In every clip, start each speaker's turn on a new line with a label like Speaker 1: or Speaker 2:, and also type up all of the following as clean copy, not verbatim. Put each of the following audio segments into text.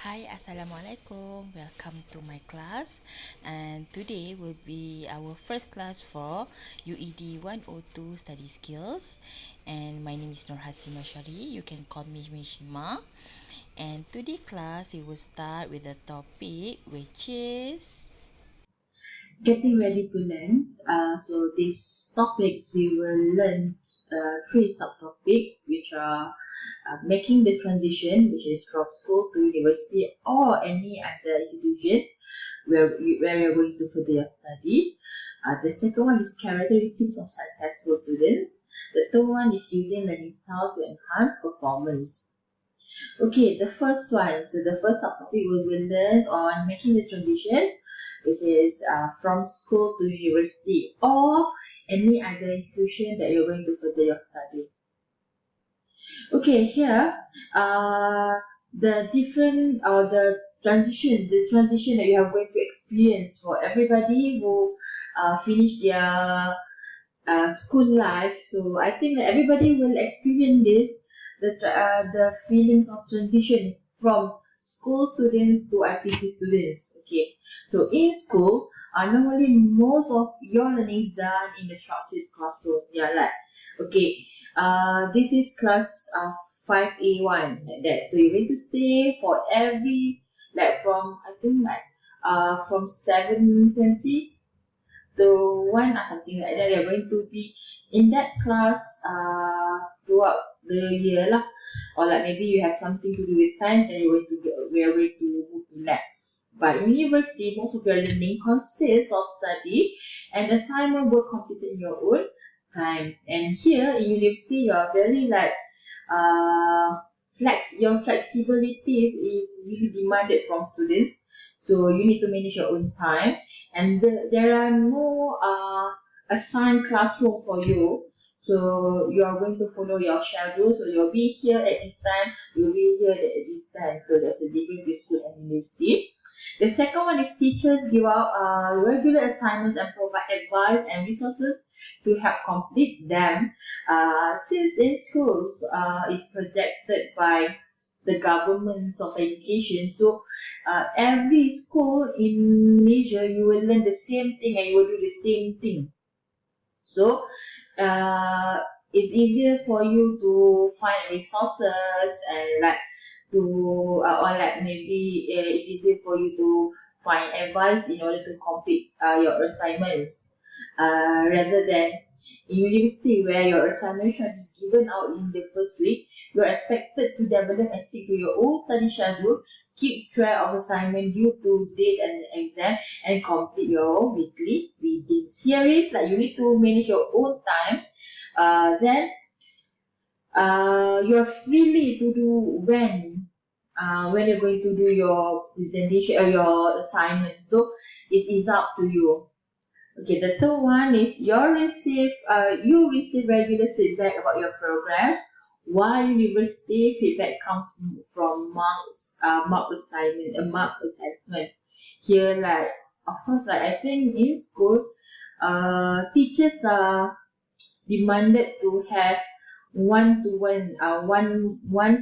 Speaker 1: Hi, Assalamualaikum. Welcome to my class. And today will be our first class for UED 102 Study Skills. And my name is Nur Hasima Shari. You can call me Mishima. And today class, we will start with the topic which is
Speaker 2: Getting ready to learn. So these topics we will learn three subtopics, which are making the transition, which is from school to university or any other institutions where you're going to further your studies. The second one is characteristics of successful students. The third one is using learning style to enhance performance. Okay, the first one. So the first subtopic we will learn on making the transitions, which is from school to university or any other institution that you're going to further your study. Okay, here, the different or the transition that you are going to experience for everybody who finish their school life. So I think that everybody will experience this, the feelings of transition from school students to IPT students. Okay, so in school, normally most of your learning is done in the structured classroom. Yeah, like okay, this is class 5A1 like that. So you're going to stay for every like from I think like from 7:20 to one or something like that. You're going to be in that class throughout the year lah. Or like maybe you have something to do with science, then we are going to move to lab. But in university, most of your learning consists of study and assignment work completed in your own time. And here in university, you are very like your flexibility is really demanded from students. So you need to manage your own time, and there are no assigned classroom for you. So you are going to follow your schedule. So you'll be here at this time, you'll be here at this time. So that's the difference between school and university. The second one is teachers give out regular assignments and provide advice and resources to help complete them. Since in schools is projected by the governments of education, so every school in Malaysia you will learn the same thing and you will do the same thing. So uh, it's easier for you to find resources and like to or like maybe it's easier for you to find advice in order to complete your assignments rather than in university where your assignment is given out in the first week. You're expected to develop and stick to your own study schedule, keep track of assignment due to dates and exam, and complete your weekly readings. Here is like you need to manage your own time. Then you're freely to do when you're going to do your presentation or your assignment. So it's up to you. Okay, the third one is you receive regular feedback about your progress. While university feedback comes from mark assessment. Here, like of course, like I think in school, teachers are demanded to have one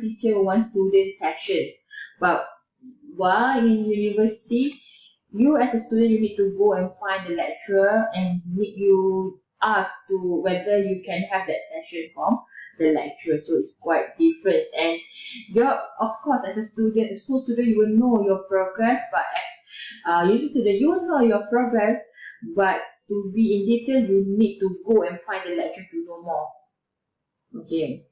Speaker 2: teacher, one student sessions. But while in university, you as a student you need to go and find the lecturer and need you ask to whether you can have that session from the lecturer. So it's quite different. And you're of course as a student, a school student, you will know your progress, but as university student, you will know your progress, but to be in detail, you need to go and find the lecturer to know more. Okay.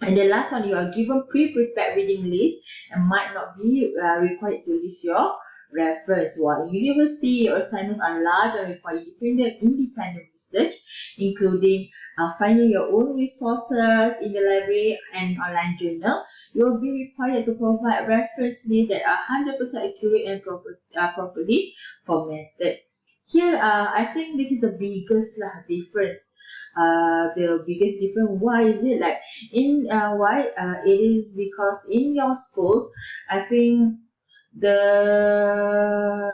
Speaker 2: And the last one, you are given pre-prepared reading list and might not be required to list your reference. While in university, your assignments are large and require independent research, including finding your own resources in the library and online journal. You will be required to provide reference lists that are 100% accurate and properly formatted. Here, I think this is the biggest difference. The biggest difference. Why is it like why it is because in your school, I think the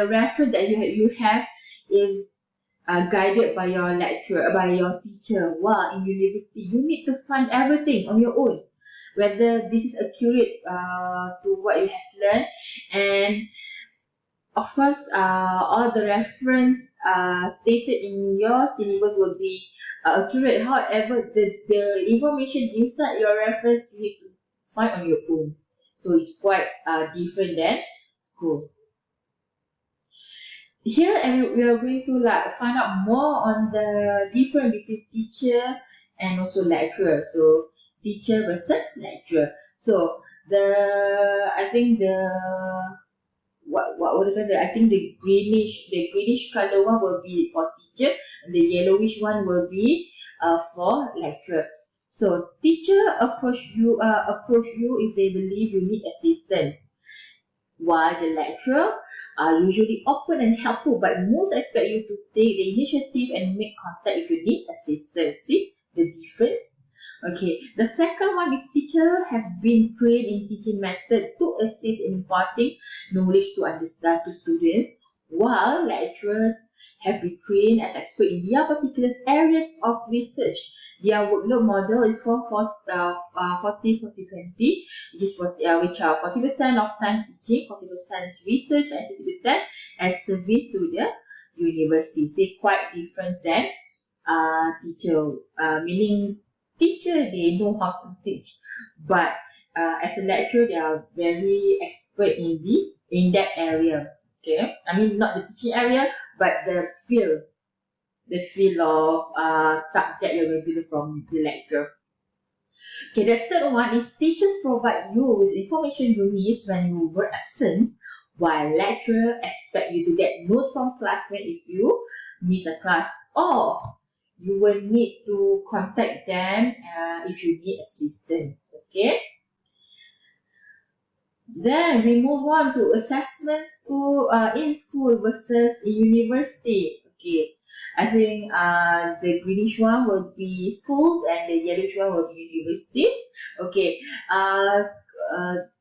Speaker 2: reference that you have is guided by your lecturer, by your teacher. While in university, you need to find everything on your own. whether this is accurate to what you have learned. And of course, all the reference stated in your syllabus will be accurate. However, the information inside your reference you need to find on your own. So it's quite different than school. Here, and we are going to like find out more on the difference between teacher and also lecturer. So teacher versus lecturer. So I think what would I think the greenish color one will be for teacher, and the yellowish one will be for lecturer. So teacher approach you if they believe you need assistance, while the lecturer are usually open and helpful, but most expect you to take the initiative and make contact if you need assistance. See the difference? Okay, the second one is teacher have been trained in teaching method to assist in imparting knowledge to understand to students, while lecturers have been trained as expert in their particular areas of research. Their workload model is for 40-40-20, which are 40% of time teaching, 40% is research, and 50% as service to the university. See, quite different than teacher, meaning teacher they know how to teach, but as a lecturer they are very expert in that area. Okay, I mean not the teaching area, but the field of subject you're going to do from the lecture. Okay, the third one is teachers provide you with information you miss when you were absent, while lecturer expect you to get notes from classmates if you miss a class, or you will need to contact them if you need assistance. Okay. Then we move on to assessment school in school versus in university. Okay, I think the greenish one will be schools and the yellowish one will be university. Okay,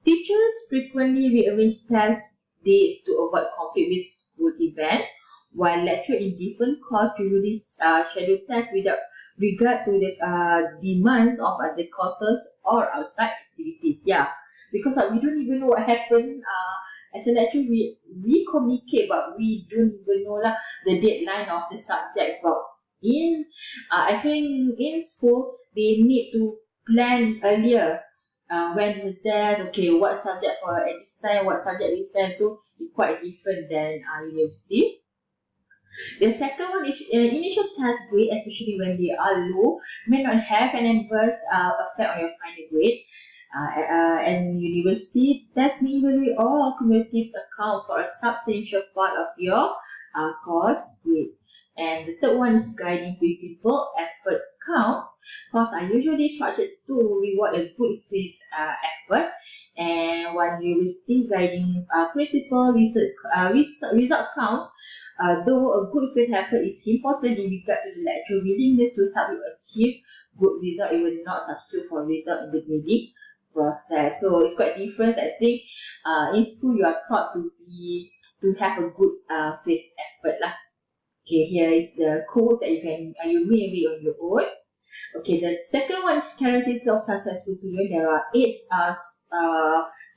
Speaker 2: teachers frequently rearrange test dates to avoid conflict with school event, while lecturer in different course usually schedule tests without regard to the demands of other courses or outside activities. Yeah, because we don't even know what happened. As a lecturer, we communicate, but we don't even know the deadline of the subjects. But I think in school they need to plan earlier. When this is test, okay, what subject for at this time, what subject this time. So it's quite different than university. The second one is initial test grade, especially when they are low, may not have an adverse effect on your final grade. And university test may evaluate or cumulative account for a substantial part of your course grade. And the third one is guiding principle effort count. Courses are usually structured to reward a good faith effort. And one university guiding principle result count. Though a good faith effort is important in regard to the lecturer willingness to help you achieve good result, it will not substitute for result in the grading process. So it's quite different. I think in school you are taught to have a good faith effort lah. Okay, here is the codes that you may read on your own. Okay, the second one is characteristics of successful student. There are 8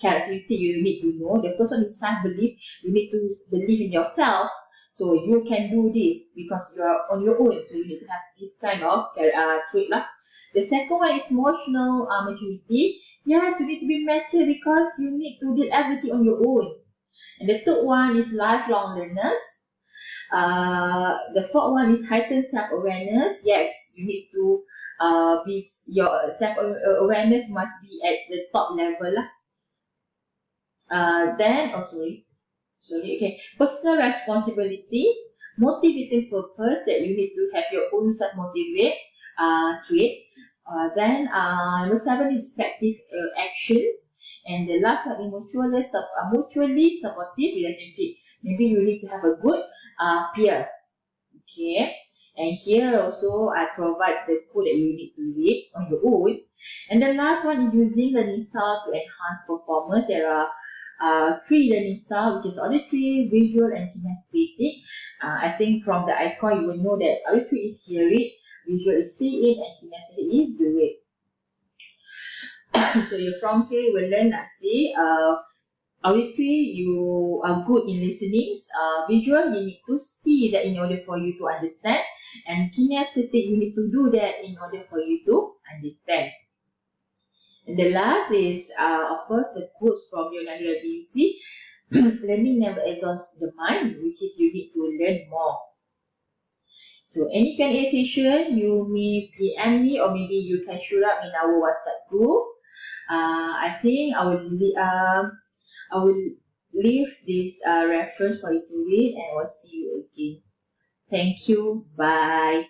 Speaker 2: characteristics you need to know. The first one is self-belief. You need to believe in yourself. So you can do this because you are on your own. So you need to have this kind of trait lah. The second one is emotional maturity. Yes, you need to be mature because you need to do everything on your own. And the third one is lifelong learners. The fourth one is heightened self-awareness. Yes, you need to your self-awareness must be at the top level lah. Okay, personal responsibility, motivating purpose, that you need to have your own self-motivate trait. Then number 7 is effective actions, and the last one is mutually supportive relationship. Maybe you need to have a good peer. Okay, and here also I provide the code that you need to read on your own. And the last one is using learning style to enhance performance. There are 3 learning style, which is auditory, visual, and kinesthetic. I think from the icon you will know that auditory is hear it, visual is see it, and kinesthetic is do it. So you from here you will learn, let's say, auditory, you are good in listening. Visual, you need to see that in order for you to understand. And kinesthetic, you need to do that in order for you to understand. And the last is, of course, the quotes from Leonardo da Vinci. Learning never exhausts the mind, which is you need to learn more. So any Q&A session, you may PM me or maybe you can shoot up in our WhatsApp group. I think I will leave this reference for you to read, and I will see you again. Thank you. Bye.